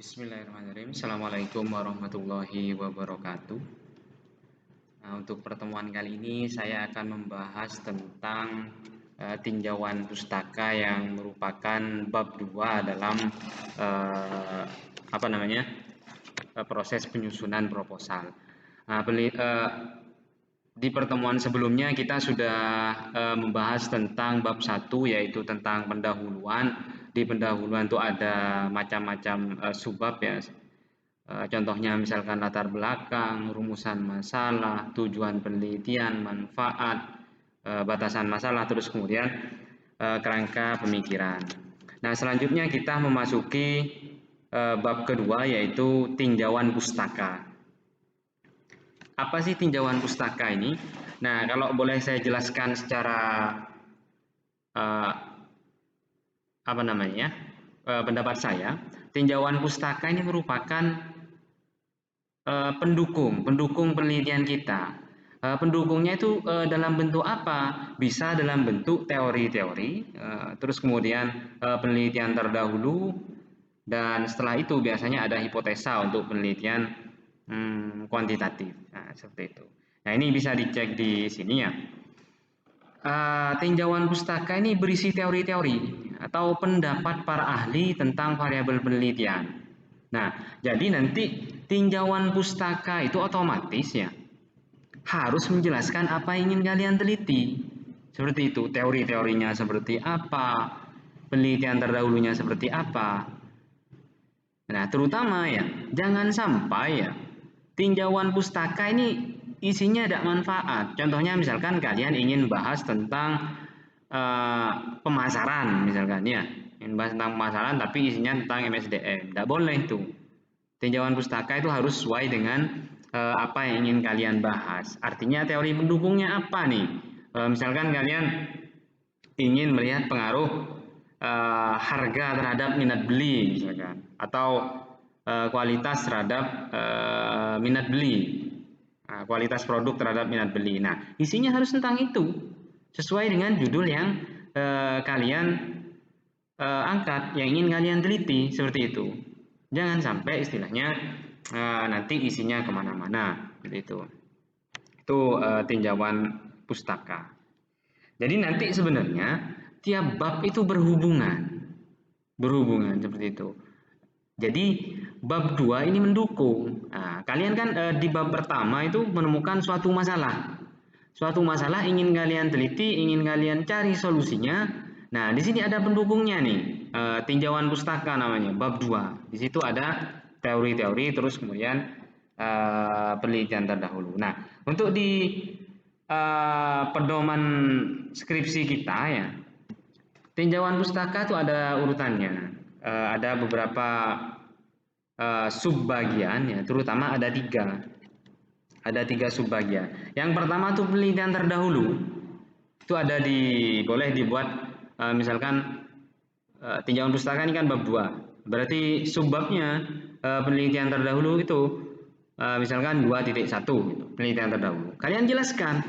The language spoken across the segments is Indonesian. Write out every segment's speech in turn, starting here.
Bismillahirrahmanirrahim. Assalamualaikum warahmatullahi wabarakatuh. Nah, untuk pertemuan kali ini saya akan membahas tentang tinjauan pustaka yang merupakan bab 2 dalam eh, proses penyusunan proposal. Nah, di pertemuan sebelumnya kita sudah membahas tentang bab 1 yaitu tentang pendahuluan. Di pendahuluan itu ada macam-macam subbab ya. Contohnya misalkan latar belakang, rumusan masalah, tujuan penelitian, manfaat, batasan masalah, terus kemudian kerangka pemikiran. Nah, selanjutnya kita memasuki bab kedua yaitu tinjauan pustaka. Apa sih tinjauan pustaka ini? Nah, kalau boleh saya jelaskan secara uh, pendapat saya, tinjauan pustaka ini merupakan pendukung penelitian kita. Pendukungnya itu dalam bentuk apa? Bisa dalam bentuk teori-teori, terus kemudian penelitian terdahulu, dan setelah itu biasanya ada hipotesa untuk penelitian kuantitatif. Nah, seperti itu. Nah, ini bisa dicek di sini ya. Tinjauan pustaka ini berisi teori-teori atau pendapat para ahli tentang variabel penelitian. Nah, jadi nanti tinjauan pustaka itu otomatis ya harus menjelaskan apa yang ingin kalian teliti. Seperti itu, teori-teorinya seperti apa, penelitian terdahulunya seperti apa. Nah, terutama ya, jangan sampai ya tinjauan pustaka ini isinya ada manfaat. Contohnya misalkan kalian ingin bahas tentang pemasaran misalkan ya, ingin bahas tentang pemasaran tapi isinya tentang MSDM. Tidak boleh tuh. Tinjauan pustaka itu harus sesuai dengan apa yang ingin kalian bahas. Artinya teori pendukungnya apa nih? Misalkan kalian ingin melihat pengaruh harga terhadap minat beli misalkan, atau kualitas terhadap minat beli, kualitas produk terhadap minat beli. Nah, isinya harus tentang itu sesuai dengan judul yang kalian angkat, yang ingin kalian teliti seperti itu. Jangan sampai istilahnya nanti isinya kemana-mana seperti itu. Itu tinjauan pustaka. Jadi nanti sebenarnya tiap bab itu berhubungan seperti itu. Jadi bab 2 ini mendukung. Nah, kalian kan di bab pertama itu menemukan suatu masalah. Suatu masalah ingin kalian teliti, ingin kalian cari solusinya. Nah, di sini ada pendukungnya nih. Tinjauan pustaka namanya, bab 2. Di situ ada teori-teori terus kemudian penelitian terdahulu. Nah, untuk di pedoman skripsi kita ya, tinjauan pustaka itu ada urutannya. Ada beberapa subbagian ya, terutama ada tiga. Ada tiga subbagian. Yang pertama itu penelitian terdahulu. Itu ada boleh dibuat misalkan tinjauan pustaka ini kan bab 2. Berarti subbabnya penelitian terdahulu itu misalkan 2.1 gitu, penelitian terdahulu. Kalian jelaskan.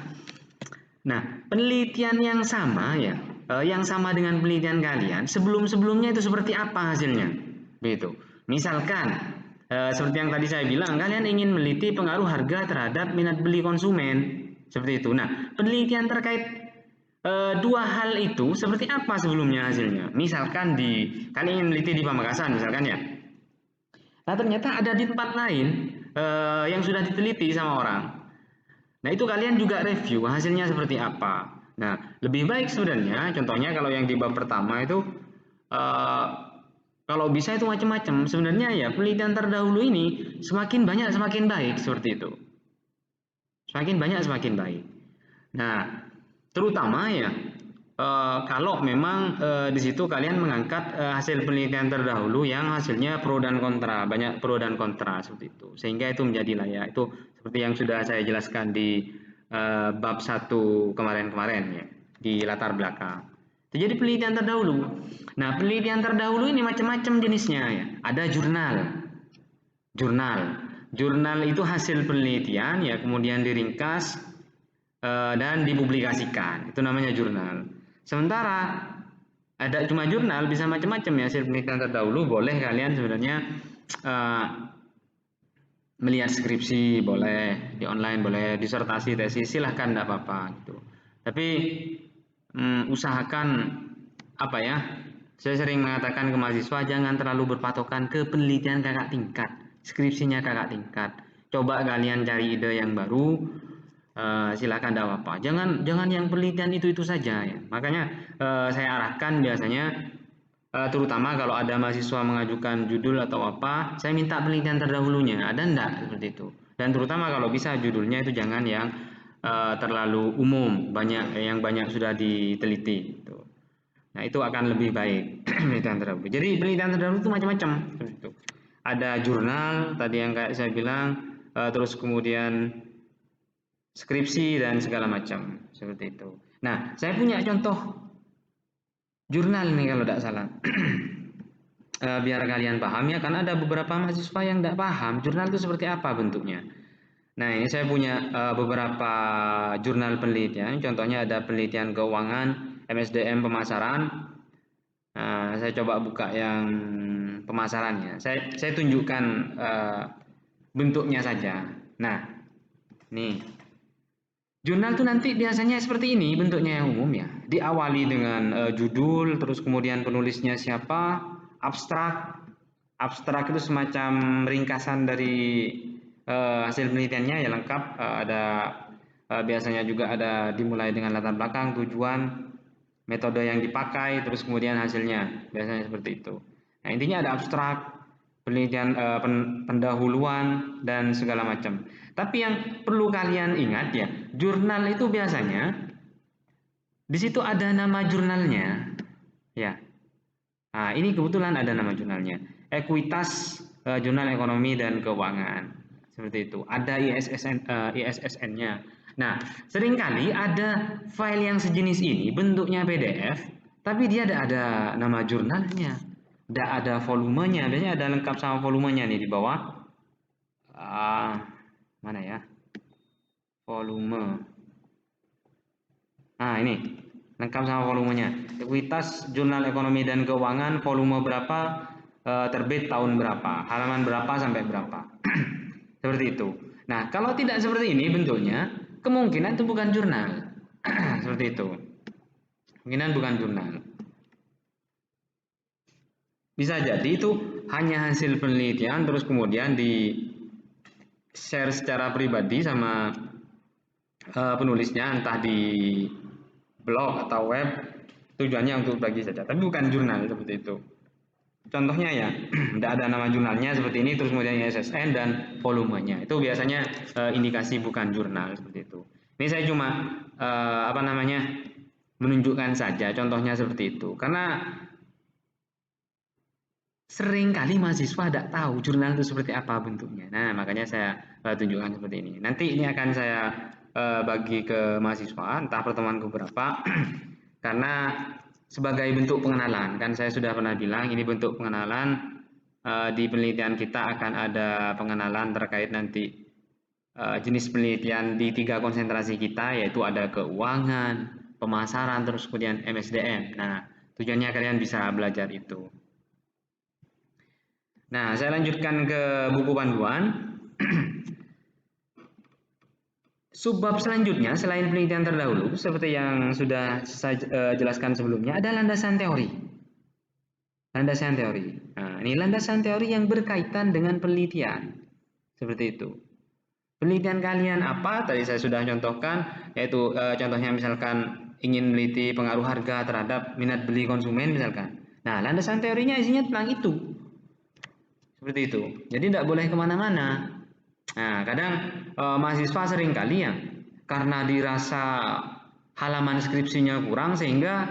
Nah, penelitian yang sama ya, yang sama dengan penelitian kalian sebelum-sebelumnya itu seperti apa hasilnya? Begitu. Misalkan seperti yang tadi saya bilang, kalian ingin meneliti pengaruh harga terhadap minat beli konsumen, seperti itu. Nah, penelitian terkait dua hal itu seperti apa sebelumnya hasilnya? Misalkan kalian ingin meneliti di Pamekasan, misalkan ya. Nah, ternyata ada di tempat lain yang sudah diteliti sama orang. Nah, itu kalian juga review hasilnya seperti apa. Nah, lebih baik sebenarnya, contohnya kalau yang di bab pertama itu eh, kalau bisa itu macam-macam. Sebenarnya ya penelitian terdahulu ini semakin banyak semakin baik seperti itu. Semakin banyak semakin baik. Nah, terutama ya kalau memang di situ kalian mengangkat hasil penelitian terdahulu yang hasilnya pro dan kontra, banyak pro dan kontra seperti itu. Sehingga itu menjadi layak. Itu seperti yang sudah saya jelaskan di bab 1 kemarin-kemarin ya, di latar belakang. Itu jadi penelitian terdahulu. Nah, penelitian terdahulu ini macam-macam jenisnya ya. Ada jurnal. Jurnal itu hasil penelitian ya kemudian diringkas dan dipublikasikan. Itu namanya jurnal. Sementara ada cuma jurnal bisa macam-macam ya, hasil penelitian terdahulu boleh kalian sebenarnya melihat skripsi boleh, di online boleh, disertasi, tesis silahkan, tidak apa-apa gitu. Tapi usahakan apa ya? Saya sering mengatakan ke mahasiswa jangan terlalu berpatokan ke penelitian kakak tingkat, skripsinya kakak tingkat. Coba kalian cari ide yang baru, silakan tidak apa-apa. Jangan yang penelitian itu saja ya. Makanya saya arahkan biasanya terutama kalau ada mahasiswa mengajukan judul atau apa, saya minta penelitian terdahulunya, ada enggak seperti itu. Dan terutama kalau bisa judulnya itu jangan yang terlalu umum, yang banyak sudah diteliti. Gitu. Nah itu akan lebih baik penelitian terdahulu. Jadi penelitian terdahulu itu macam-macam. Ada jurnal tadi yang kayak saya bilang, terus kemudian skripsi dan segala macam seperti itu. Nah saya punya contoh jurnal nih kalau tidak salah. Biar kalian paham ya, karena ada beberapa mahasiswa yang tidak paham jurnal itu seperti apa bentuknya. Nah ini saya punya beberapa jurnal penelitian, contohnya ada penelitian keuangan, MSDM pemasaran. Saya coba buka yang pemasarannya. Saya tunjukkan bentuknya saja. Nah, nih jurnal tuh nanti biasanya seperti ini bentuknya yang umum ya. Diawali dengan judul, terus kemudian penulisnya siapa, abstrak. Abstrak itu semacam ringkasan dari hasil penelitiannya ya lengkap. Ada biasanya juga ada dimulai dengan latar belakang, tujuan, metode yang dipakai, terus kemudian hasilnya. Biasanya seperti itu. Nah, intinya ada abstrak, penelitian pendahuluan dan segala macam. Tapi yang perlu kalian ingat ya, jurnal itu biasanya di situ ada nama jurnalnya, ya. Nah, ini kebetulan ada nama jurnalnya, Ekuitas Jurnal Ekonomi dan Keuangan, seperti itu. Ada ISSN-nya. Nah, seringkali ada file yang sejenis ini bentuknya PDF, tapi dia tidak ada nama jurnalnya, tidak ada volumenya. Biasanya ada lengkap sama volumenya nih di bawah. Mana ya? Volume. Nah, ini lengkap sama volumenya. Ekuitas Jurnal Ekonomi dan Keuangan, volume berapa, terbit tahun berapa, halaman berapa sampai berapa. Seperti itu. Nah, kalau tidak seperti ini bentuknya, kemungkinan itu bukan jurnal. Seperti itu. Kemungkinan bukan jurnal. Bisa jadi itu hanya hasil penelitian terus kemudian di share secara pribadi sama penulisnya, entah di blog atau web, tujuannya untuk bagi saja, tapi bukan jurnal seperti itu. Contohnya ya, tidak ada nama jurnalnya seperti ini, terus kemudian ISSN dan volumenya. Itu biasanya indikasi bukan jurnal seperti itu. Ini saya cuma menunjukkan saja contohnya seperti itu. Karena seringkali mahasiswa tidak tahu jurnal itu seperti apa bentuknya. Nah, makanya saya tunjukkan seperti ini. Nanti ini akan saya bagi ke mahasiswa, entah pertemuan beberapa, karena sebagai bentuk pengenalan. Kan saya sudah pernah bilang ini bentuk pengenalan. Di penelitian kita akan ada pengenalan terkait nanti jenis penelitian di 3 konsentrasi kita, yaitu ada keuangan, pemasaran, terus kemudian MSDM. Nah, tujuannya kalian bisa belajar itu. Nah, saya lanjutkan ke buku panduan. Subbab selanjutnya selain penelitian terdahulu, seperti yang sudah saya jelaskan sebelumnya, ada landasan teori. Landasan teori. Nah, ini landasan teori yang berkaitan dengan penelitian. Seperti itu. Penelitian kalian apa? Tadi saya sudah contohkan, yaitu contohnya misalkan ingin meneliti pengaruh harga terhadap minat beli konsumen misalkan. Nah, landasan teorinya isinya tentang itu. Seperti itu. Jadi tidak boleh kemana-mana. Nah, kadang mahasiswa sering kali ya, karena dirasa halaman skripsinya kurang sehingga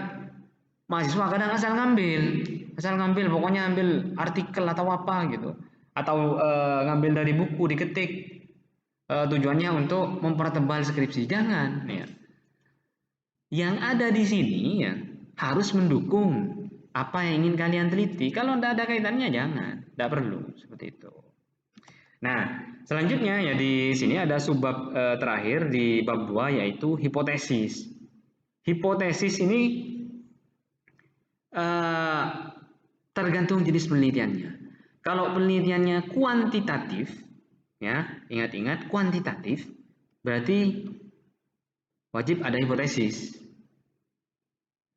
mahasiswa kadang asal ngambil, pokoknya ambil artikel atau apa gitu, atau ngambil dari buku diketik, tujuannya untuk mempertebal skripsi. Jangan ya. Yang ada di sini ya harus mendukung apa yang ingin kalian teliti. Kalau tidak ada kaitannya jangan, tidak perlu seperti itu. Nah, selanjutnya ya di sini ada subbab terakhir di bab 2 yaitu hipotesis. Hipotesis ini tergantung jenis penelitiannya. Kalau penelitiannya kuantitatif, ya, ingat-ingat kuantitatif, berarti wajib ada hipotesis.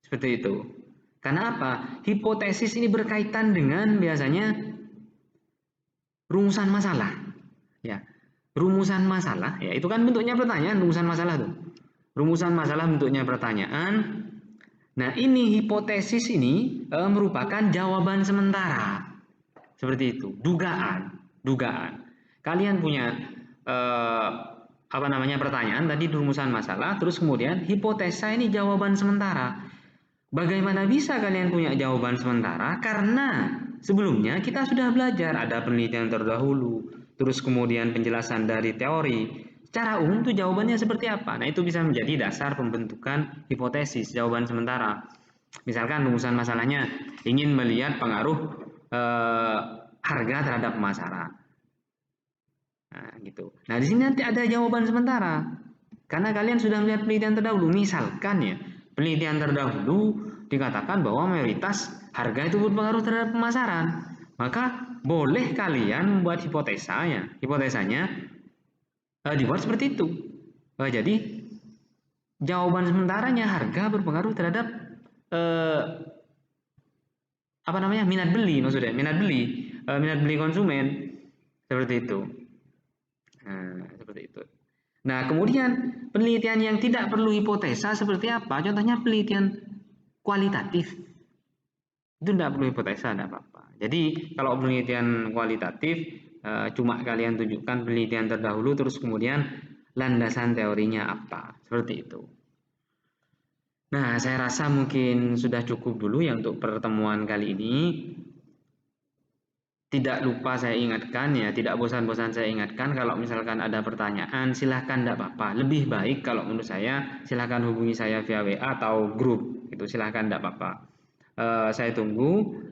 Seperti itu. Karena apa? Hipotesis ini berkaitan dengan biasanya rumusan masalah. Ya. Rumusan masalah, ya itu kan bentuknya pertanyaan, rumusan masalah tuh. Rumusan masalah bentuknya pertanyaan. Nah, ini hipotesis ini merupakan jawaban sementara. Seperti itu, dugaan, dugaan. Kalian punya pertanyaan tadi rumusan masalah, terus kemudian hipotesa ini jawaban sementara. Bagaimana bisa kalian punya jawaban sementara? Karena sebelumnya kita sudah belajar ada penelitian terdahulu, terus kemudian penjelasan dari teori. Secara umum tuh jawabannya seperti apa? Nah, itu bisa menjadi dasar pembentukan hipotesis jawaban sementara. Misalkan rumusan masalahnya ingin melihat pengaruh harga terhadap pemasaran. Nah, gitu. Nah, di sini nanti ada jawaban sementara. Karena kalian sudah melihat penelitian terdahulu. Misalkan ya, penelitian terdahulu dikatakan bahwa mayoritas harga itu berpengaruh terhadap pemasaran. Maka boleh kalian membuat hipotesanya. Hipotesanya dibuat seperti itu. Jadi jawaban sementaranya harga berpengaruh terhadap minat beli, maksudnya minat beli konsumen, seperti itu. Nah, seperti itu. Nah, kemudian penelitian yang tidak perlu hipotesa seperti apa? Contohnya penelitian kualitatif. Itu tidak perlu hipotesa, tidak apa-apa. Jadi kalau penelitian kualitatif cuma kalian tunjukkan penelitian terdahulu terus kemudian landasan teorinya apa, seperti itu. Nah, saya rasa mungkin sudah cukup dulu ya untuk pertemuan kali ini. Tidak lupa saya ingatkan ya, tidak bosan-bosan saya ingatkan kalau misalkan ada pertanyaan silahkan, tidak apa-apa. Lebih baik kalau menurut saya silahkan hubungi saya via WA atau grup, itu silahkan, tidak apa-apa. Saya tunggu